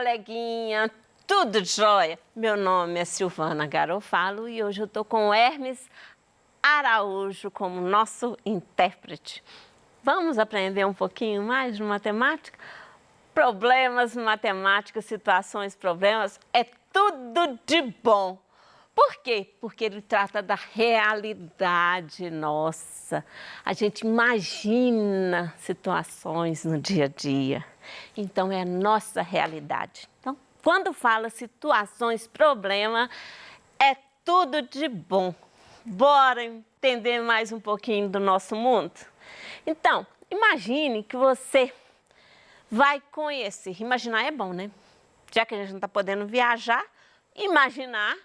coleguinha, tudo jóia? Meu nome é Silvana Garofalo e hoje eu estou com o Hermes Araújo como nosso intérprete. Vamos aprender um pouquinho mais de matemática? Problemas, matemática, situações, problemas, é tudo de bom. Por quê? Porque ele trata da realidade nossa. A gente imagina situações no dia a dia. Então, é a nossa realidade. Então, quando fala situações, problema, é tudo de bom. Bora entender mais um pouquinho do nosso mundo? Então, imagine que você vai conhecer. Imaginar é bom, né? Já que a gente não está podendo viajar, imaginar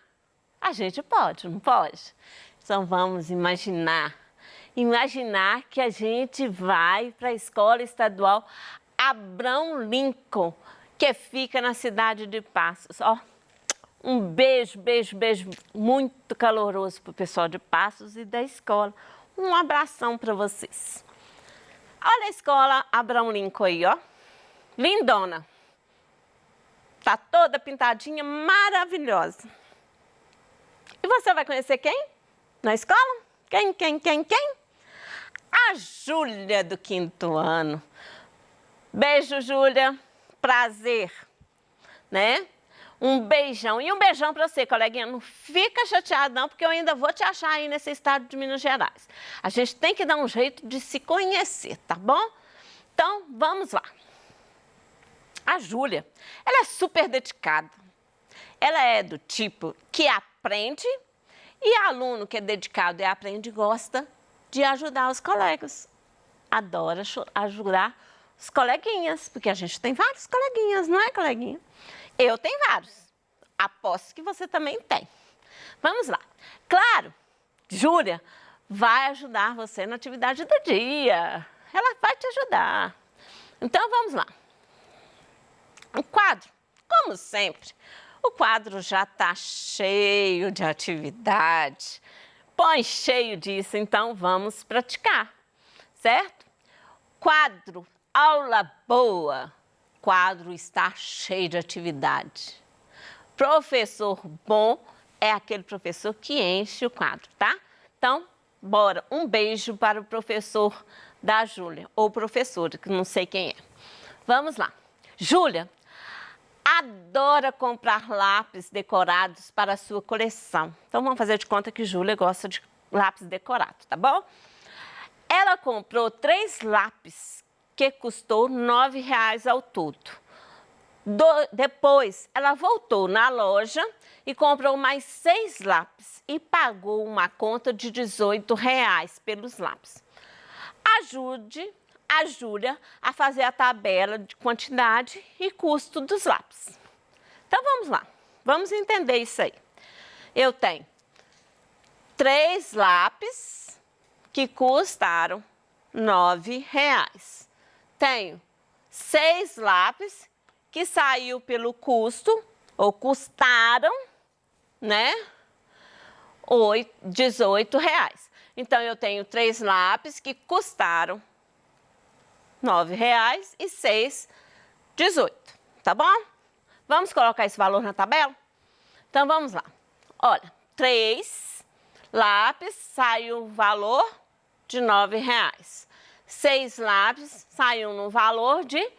a gente pode, não pode? Então vamos imaginar. Imaginar que a gente vai para a Escola Estadual Abrão Lincoln, que fica na cidade de Passos. Ó, um beijo, beijo, beijo muito caloroso para o pessoal de Passos e da escola. Um abração para vocês. Olha a Escola Abrão Lincoln aí, ó. Lindona. Tá toda pintadinha, maravilhosa. E você vai conhecer quem? Na escola? Quem? A Júlia do 5º ano. Beijo, Júlia. Prazer, né? Um beijão. E um beijão para você, coleguinha. Não fica chateado não, porque eu ainda vou te achar aí nesse estado de Minas Gerais. A gente tem que dar um jeito de se conhecer, tá bom? Então, vamos lá. A Júlia, ela é super dedicada. Ela é do tipo que aprende e aluno que é dedicado e aprende gosta de ajudar os colegas. Adora ajudar os coleguinhas, porque a gente tem vários coleguinhas, não é, coleguinha? Eu tenho vários. Aposto que você também tem. Vamos lá. Claro, Júlia vai ajudar você na atividade do dia. Ela vai te ajudar. Então, vamos lá. O quadro, como sempre, o quadro já está cheio de atividade. Põe cheio disso, então vamos praticar, certo? Quadro, aula boa. Quadro está cheio de atividade. Professor bom é aquele professor que enche o quadro, tá? Então, bora. Um beijo para o professor da Júlia, ou professora, que não sei quem é. Vamos lá. Júlia adora comprar lápis decorados para a sua coleção. Então, vamos fazer de conta que Júlia gosta de lápis decorado, tá bom? Ela comprou 3 lápis, que custou R$ 9,00 ao todo. Depois, ela voltou na loja e comprou mais 6 lápis e pagou uma conta de R$ 18,00 pelos lápis. Ajude a Júlia a fazer a tabela de quantidade e custo dos lápis. Então, vamos lá. Vamos entender isso aí. Eu tenho 3 lápis que custaram R$ 9,00. Tenho 6 lápis que saiu pelo custo, ou custaram, né? R$ 18,00. Então, eu tenho 3 lápis que custaram R$ 9,00 e 6, 18, tá bom? Vamos colocar esse valor na tabela? Então, vamos lá. Olha, 3 lápis saiu o valor de R$ 9,00. 6 lápis saiu no valor de R$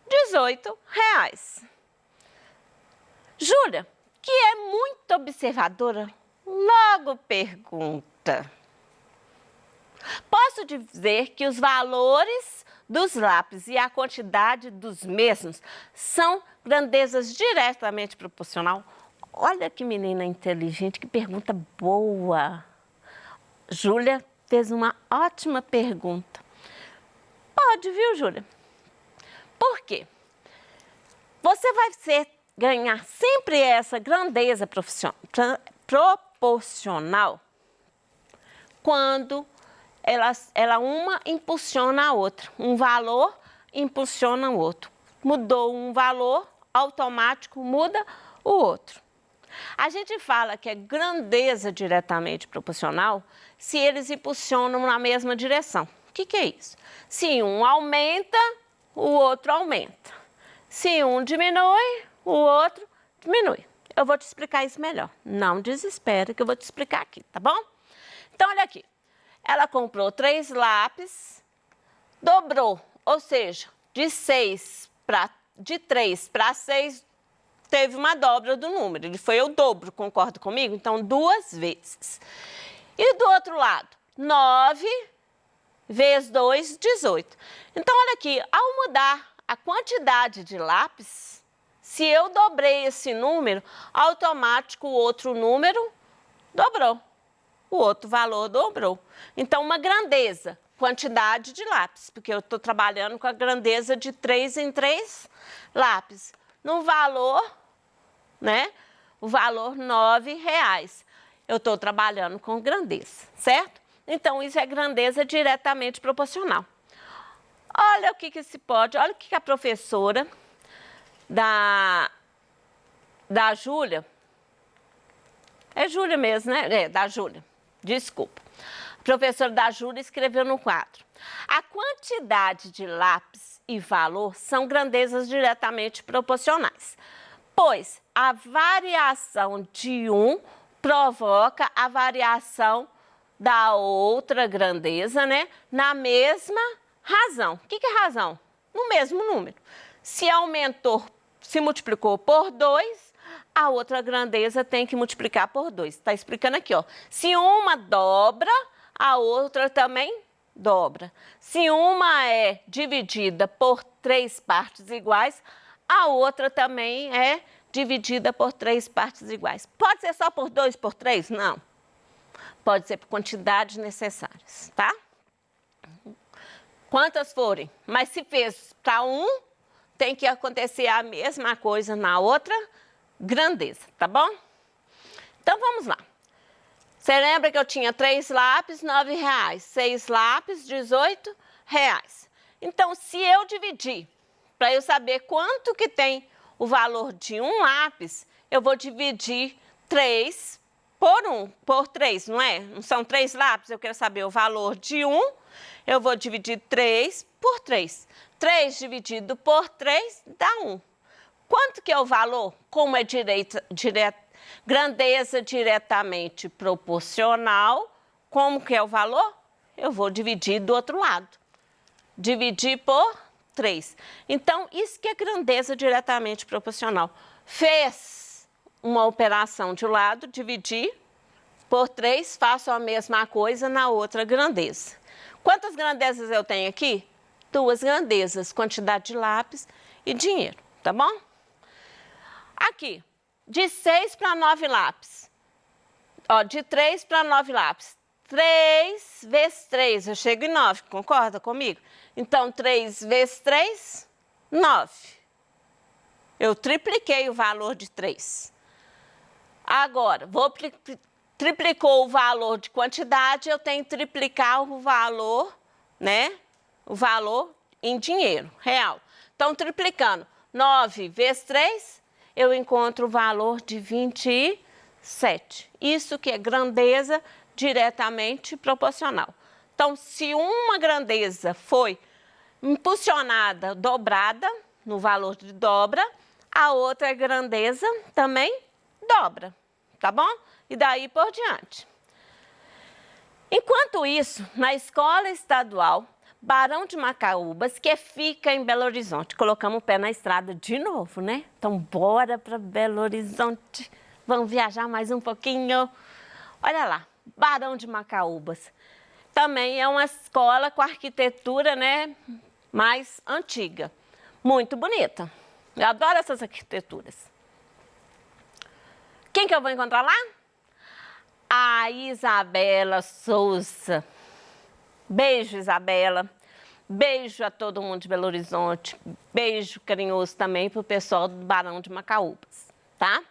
18,00. Júlia, que é muito observadora, logo pergunta: posso dizer que os valores dos lápis e a quantidade dos mesmos são grandezas diretamente proporcional? Olha que menina inteligente, que pergunta boa. Júlia fez uma ótima pergunta. Pode, viu, Júlia? Por quê? Você vai ganhar sempre essa grandeza proporcional quando ela uma impulsiona a outra. Um valor impulsiona o outro. Mudou um valor, automático muda o outro. A gente fala que é grandeza diretamente proporcional se eles impulsionam na mesma direção. O que é isso? Se um aumenta, o outro aumenta. Se um diminui, o outro diminui. Eu vou te explicar isso melhor. Não desespere que eu vou te explicar aqui, tá bom? Então, olha aqui. Ela comprou 3 lápis, dobrou, ou seja, de 3 para 6, teve uma dobra do número. Ele foi o dobro, concorda comigo? Então, 2 vezes. E do outro lado, 9 vezes 2, 18. Então, olha aqui, ao mudar a quantidade de lápis, se eu dobrei esse número, automático o outro número dobrou. O outro valor dobrou. Então, uma grandeza, quantidade de lápis, porque eu estou trabalhando com a grandeza de 3 em 3 lápis. No valor, né? O valor R$9. Eu estou trabalhando com grandeza, certo? Então, isso é grandeza diretamente proporcional. Olha o que se pode, olha o que a professora da Júlia, é Júlia mesmo, né? É, da Júlia, desculpa. A professora da Júlia escreveu no quadro. A quantidade de lápis e valor são grandezas diretamente proporcionais, pois a variação de um provoca a variação da outra grandeza, né? Na mesma razão. O que é razão? No mesmo número. Se aumentou, se multiplicou por 2, a outra grandeza tem que multiplicar por 2. Está explicando aqui, ó. Se uma dobra, a outra também dobra. Se uma é dividida por 3 partes iguais, a outra também é dividida por 3 partes iguais. Pode ser só por 2, por 3? Não. Pode ser por quantidades necessárias, tá? Quantas forem. Mas se fez para um, tem que acontecer a mesma coisa na outra grandeza, tá bom? Então, vamos lá. Você lembra que eu tinha 3 lápis, R$9. 6 lápis, R$18. Então, se eu dividir, para eu saber quanto que tem o valor de um lápis, eu vou dividir 3 por 3, não é? Não são 3 lápis, eu quero saber o valor de um, eu vou dividir 3 por 3. 3 dividido por 3 dá 1. Quanto que é o valor? Como é grandeza diretamente proporcional, como que é o valor? Eu vou dividir do outro lado. Dividir por 3. Então, isso que é grandeza diretamente proporcional. Fez uma operação de um lado, dividir por 3, faço a mesma coisa na outra grandeza. Quantas grandezas eu tenho aqui? 2 grandezas, quantidade de lápis e dinheiro, tá bom? Aqui, de 6 para 9 lápis. Ó, de 3 para 9 lápis. 3 vezes 3, eu chego em 9, concorda comigo? Então, 3 vezes 3, 9. Eu tripliquei o valor de 3. Agora, triplicou o valor de quantidade, eu tenho que triplicar o valor, né? O valor em dinheiro real. Então, triplicando 9 vezes 3, eu encontro o valor de 27. Isso que é grandeza diretamente proporcional. Então, se uma grandeza foi impulsionada, dobrada, no valor de dobra, a outra grandeza também dobra, tá bom? E daí por diante. Enquanto isso, na escola estadual Barão de Macaúbas, que fica em Belo Horizonte. Colocamos o pé na estrada de novo, né? Então, bora para Belo Horizonte. Vamos viajar mais um pouquinho. Olha lá, Barão de Macaúbas. Também é uma escola com arquitetura, né, mais antiga. Muito bonita. Eu adoro essas arquiteturas. Quem que eu vou encontrar lá? A Isabela Souza. Beijo, Isabela. Beijo a todo mundo de Belo Horizonte. Beijo carinhoso também para o pessoal do Barão de Macaúbas, tá?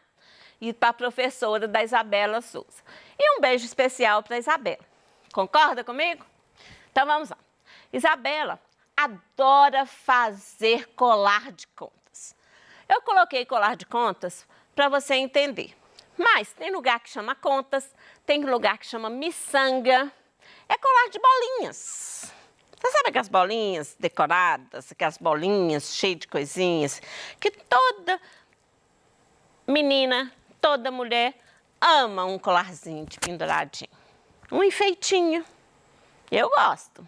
E para a professora da Isabela Souza. E um beijo especial para a Isabela. Concorda comigo? Então vamos lá. Isabela adora fazer colar de contas. Eu coloquei colar de contas para você entender. Mas tem lugar que chama contas, tem lugar que chama miçanga. É colar de bolinhas. Você sabe aquelas bolinhas decoradas, aquelas bolinhas cheias de coisinhas, que menina, toda mulher ama um colarzinho de penduradinho. Um enfeitinho. Eu gosto.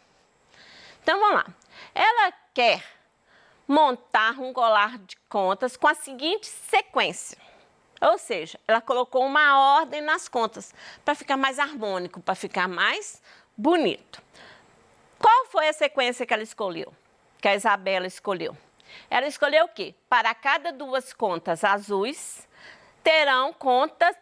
Então, vamos lá. Ela quer montar um colar de contas com a seguinte sequência. Ou seja, ela colocou uma ordem nas contas para ficar mais harmônico, para ficar mais bonito. Qual foi a sequência que ela escolheu? Que a Isabela escolheu? Ela escolheu o quê? Para cada 2 contas azuis, terão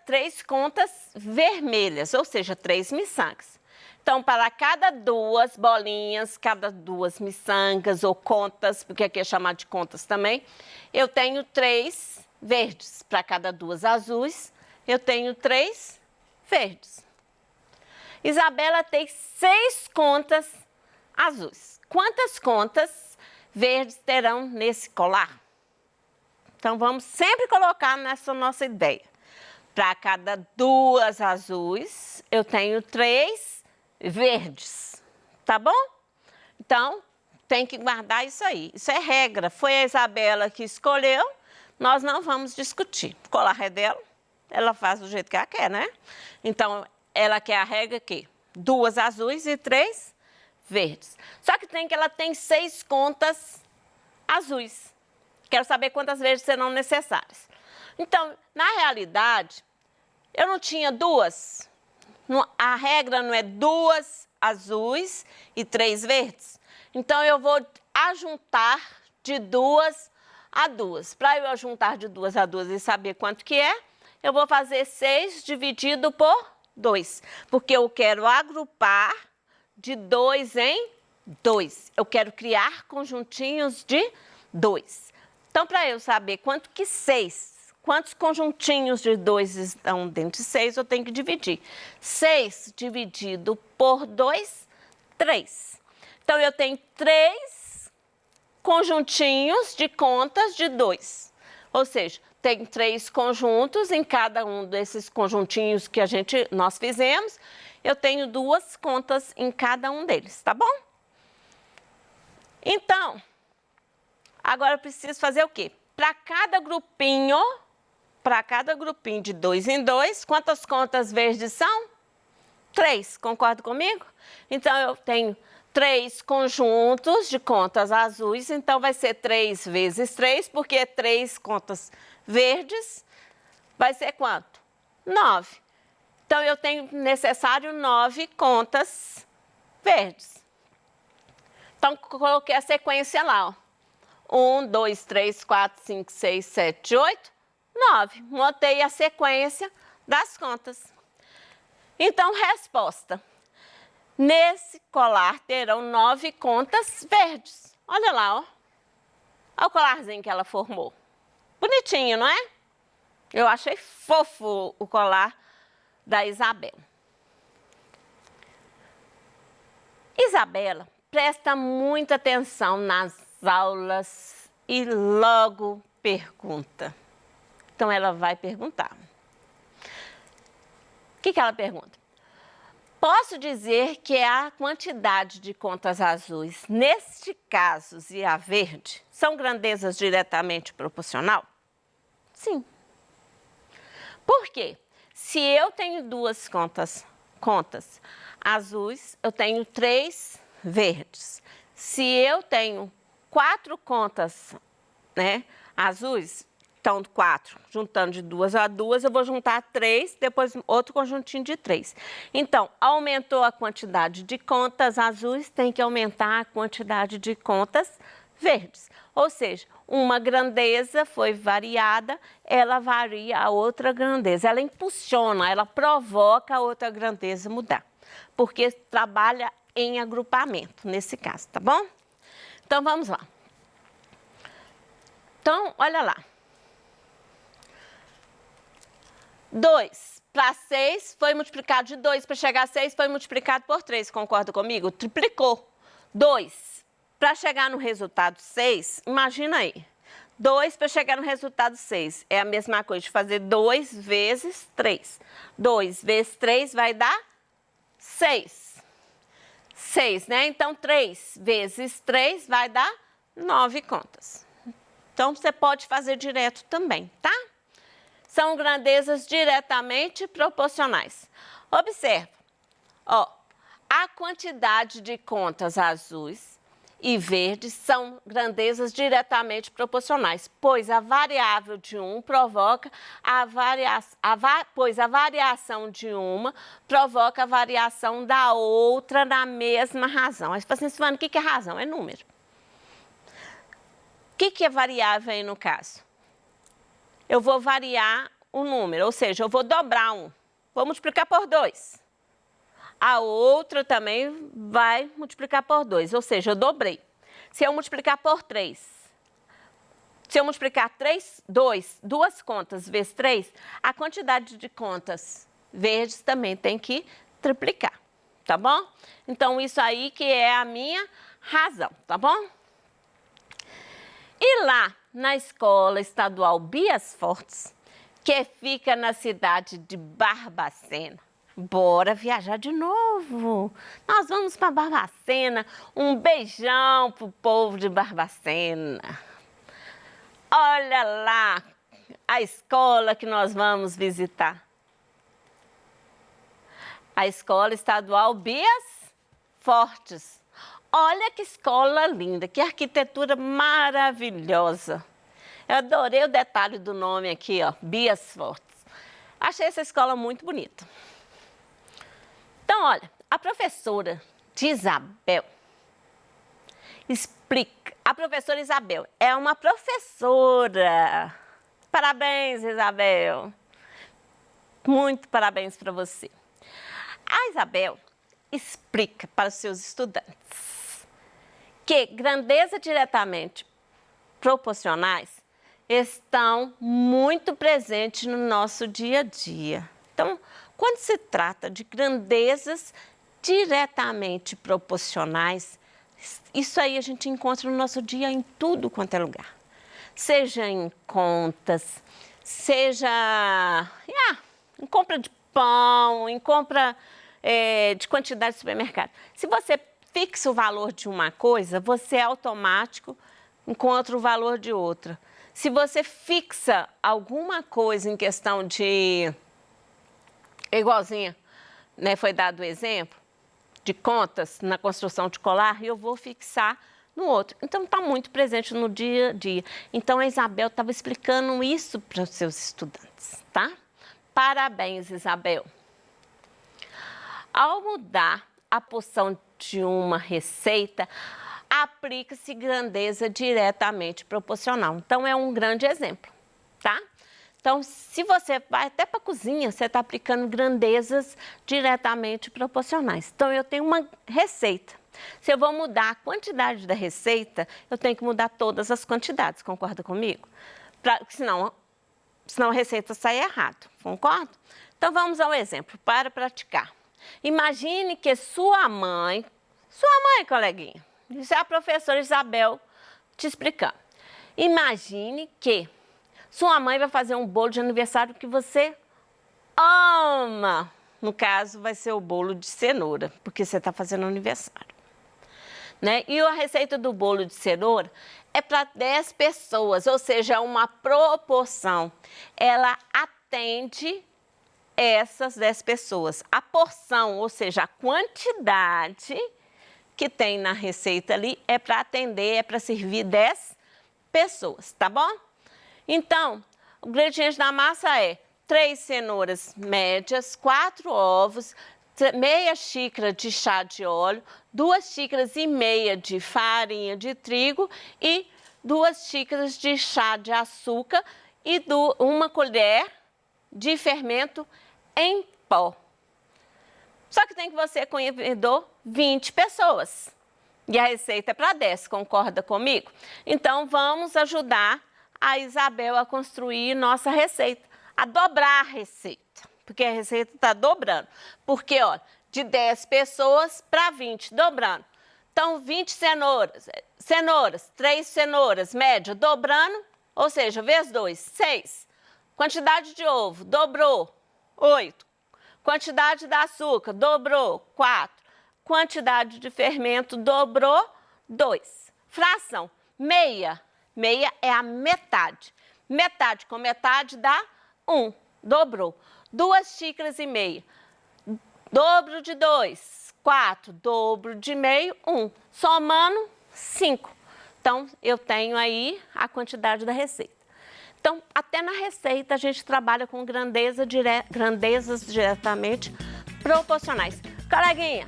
três contas vermelhas, ou seja, 3 miçangas. Então, para cada 2 bolinhas, cada 2 miçangas ou contas, porque aqui é chamado de contas também, eu tenho 3 verdes. Para cada 2 azuis, eu tenho 3 verdes. Isabela tem 6 contas azuis. Quantas contas verdes terão nesse colar? Então, vamos sempre colocar nessa nossa ideia. Para cada 2 azuis, eu tenho 3 verdes, tá bom? Então, tem que guardar isso aí. Isso é regra. Foi a Isabela que escolheu, nós não vamos discutir. O colar é dela, ela faz do jeito que ela quer, né? Então, ela quer a regra que 2 azuis e 3 verdes. Só que ela tem 6 contas azuis. Quero saber quantas verdes serão necessárias. Então, na realidade, eu não tinha 2. A regra não é 2 azuis e 3 verdes. Então, eu vou ajuntar de 2 a 2. Para eu ajuntar de 2 a 2 e saber quanto que é, eu vou fazer 6 dividido por 2. Porque eu quero agrupar de 2 em 2. Eu quero criar conjuntinhos de 2. Então, para eu saber quantos conjuntinhos de 2 estão dentro de 6, eu tenho que dividir. 6 dividido por 2, 3. Então, eu tenho 3 conjuntinhos de contas de 2. Ou seja, tem 3 conjuntos, em cada um desses conjuntinhos que nós fizemos, eu tenho 2 contas em cada um deles, tá bom? Então, agora eu preciso fazer o quê? Para cada grupinho de 2 em 2, quantas contas verdes são? 3, concorda comigo? Então, eu tenho 3 conjuntos de contas azuis, então vai ser 3 vezes 3, porque 3 contas verdes vai ser quanto? 9. Então, eu tenho necessário 9 contas verdes. Então, coloquei a sequência lá, ó. 1, 2, 3, 4, 5, 6, 7, 8, 9. Montei a sequência das contas. Então, resposta. Nesse colar terão 9 contas verdes. Olha lá, ó. Olha o colarzinho que ela formou. Bonitinho, não é? Eu achei fofo o colar da Isabela. Isabela presta muita atenção nas aulas e logo pergunta. Então, ela vai perguntar. O que ela pergunta? Posso dizer que a quantidade de contas azuis, neste caso, e a verde, são grandezas diretamente proporcional? Sim. Por quê? Se eu tenho 2 contas azuis, eu tenho 3 verdes. Se eu tenho 4 contas, né, azuis, então 4, juntando de 2 a 2, eu vou juntar 3, depois outro conjuntinho de 3. Então, aumentou a quantidade de contas azuis, tem que aumentar a quantidade de contas verdes. Ou seja, uma grandeza foi variada, ela varia a outra grandeza. Ela impulsiona, ela provoca a outra grandeza mudar. Porque trabalha em agrupamento, nesse caso, tá bom? Então, vamos lá. Então, olha lá. 2 para 6 foi multiplicado de 2 para chegar a 6 foi multiplicado por 3, concorda comigo? Triplicou. 2 para chegar no resultado 6, imagina aí. 2 para chegar no resultado 6 é a mesma coisa de fazer 2 vezes 3. 2 vezes 3 vai dar 6. 6, né? Então, 3 vezes 3 vai dar 9 contas. Então, você pode fazer direto também, tá? são grandezas diretamente proporcionais. Observa, ó, a quantidade de contas azuis e verdes são grandezas diretamente proporcionais, pois a variável de um provoca pois a variação de uma provoca a variação da outra na mesma razão. Aí você fala assim, Silvana, o que é razão? É número. O que é variável aí no caso? Eu vou variar o número, ou seja, eu vou dobrar um, vou multiplicar por 2. A outra também vai multiplicar por 2, ou seja, eu dobrei. Se eu multiplicar por 3, se eu multiplicar 2 contas vezes 3, a quantidade de contas verdes também tem que triplicar, tá bom? Então, isso aí que é a minha razão, tá bom? E lá na Escola Estadual Bias Fortes, que fica na cidade de Barbacena, bora viajar de novo. Nós vamos para Barbacena. Um beijão pro povo de Barbacena. Olha lá a escola que nós vamos visitar. A Escola Estadual Bias Fortes. Olha que escola linda, que arquitetura maravilhosa. Eu adorei o detalhe do nome aqui, ó, Bias Fortes. Achei essa escola muito bonita. Então, olha, a professora de Isabel explica. A professora Isabel é uma professora. Parabéns, Isabel. Muito parabéns para você. A Isabel explica para os seus estudantes que grandeza diretamente proporcionais estão muito presentes no nosso dia a dia. Então, quando se trata de grandezas diretamente proporcionais, isso aí a gente encontra no nosso dia em tudo quanto é lugar. Seja em contas, seja em compra de pão, em compra de quantidade de supermercado. Se você fixa o valor de uma coisa, você automático encontra o valor de outra. Se você fixa alguma coisa em questão de... igualzinha, né, foi dado o exemplo de contas na construção de colar, e eu vou fixar no outro. Então, está muito presente no dia a dia. Então, a Isabel estava explicando isso para os seus estudantes, tá? Parabéns, Isabel. Ao mudar a porção de uma receita, aplica-se grandeza diretamente proporcional. Então, é um grande exemplo, tá? Então, se você vai até para a cozinha, você está aplicando grandezas diretamente proporcionais. Então, eu tenho uma receita. Se eu vou mudar a quantidade da receita, eu tenho que mudar todas as quantidades, concorda comigo? Senão a receita sai errada, concorda? Então, vamos ao exemplo para praticar. Imagine que sua mãe, coleguinha, isso é a professora Isabel te explicando. Imagine que sua mãe vai fazer um bolo de aniversário que você ama. No caso, vai ser o bolo de cenoura, porque você está fazendo aniversário, né? E a receita do bolo de cenoura é para 10 pessoas, ou seja, uma proporção. Ela atende essas 10 pessoas. A porção, ou seja, a quantidade que tem na receita ali é para atender, é para servir 10 pessoas, tá bom? Então, o ingrediente da massa é 3 cenouras médias, 4 ovos, meia xícara de chá de óleo, 2 xícaras e meia de farinha de trigo e 2 xícaras de chá de açúcar e 1 colher de fermento em pó. Só que tem que você convidou 20 pessoas. E a receita é para 10, concorda comigo? Então, vamos ajudar a Isabel a construir nossa receita, a dobrar a receita, porque a receita está dobrando. Porque, ó, de 10 pessoas para 20, dobrando. Então, 20 cenouras, 3 cenouras, média, dobrando, ou seja, vezes 2, 6. Quantidade de ovo, dobrou, 8. Quantidade de açúcar, dobrou, 4. Quantidade de fermento, dobrou, 2. Fração, meia. Meia é a metade. Metade com metade dá 1, dobrou. 2 xícaras e meia, dobro de 2, 4, dobro de meio, 1. Somando, 5. Então, eu tenho aí a quantidade da receita. Então, até na receita, a gente trabalha com grandezas diretamente proporcionais. Coleguinha,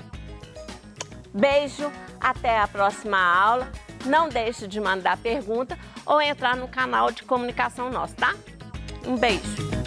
beijo, até a próxima aula. Não deixe de mandar pergunta ou entrar no canal de comunicação nosso, tá? Um beijo.